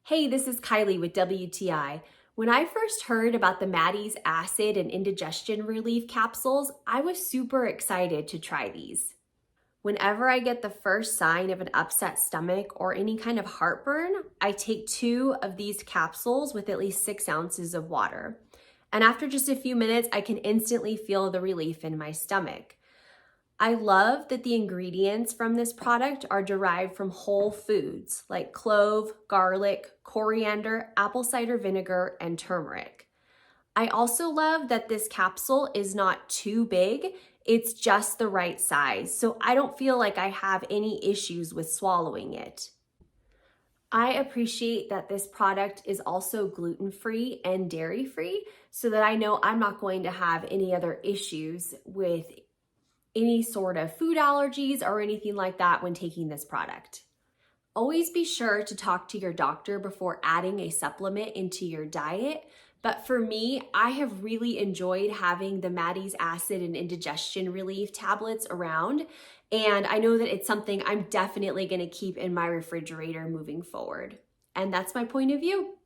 Hey, this is Kylie with WTI. When I first heard about the Maty's acid and indigestion relief capsules, I was super excited to try these. Whenever I get the first sign of an upset stomach or any kind of heartburn, I take 2 of these capsules with at least 6 ounces of water. And after just a few minutes, I can instantly feel the relief in my stomach. I love that the ingredients from this product are derived from whole foods like clove, garlic, coriander, apple cider vinegar, and turmeric. I also love that this capsule is not too big. It's just the right size, so I don't feel like I have any issues with swallowing it. I appreciate that this product is also gluten-free and dairy-free so that I know I'm not going to have any other issues with any sort of food allergies or anything like that when taking this product. Always be sure to talk to your doctor before adding a supplement into your diet. But for me, I have really enjoyed having the Maty's acid and indigestion relief tablets around. And I know that it's something I'm definitely going to keep in my refrigerator moving forward. And that's my point of view.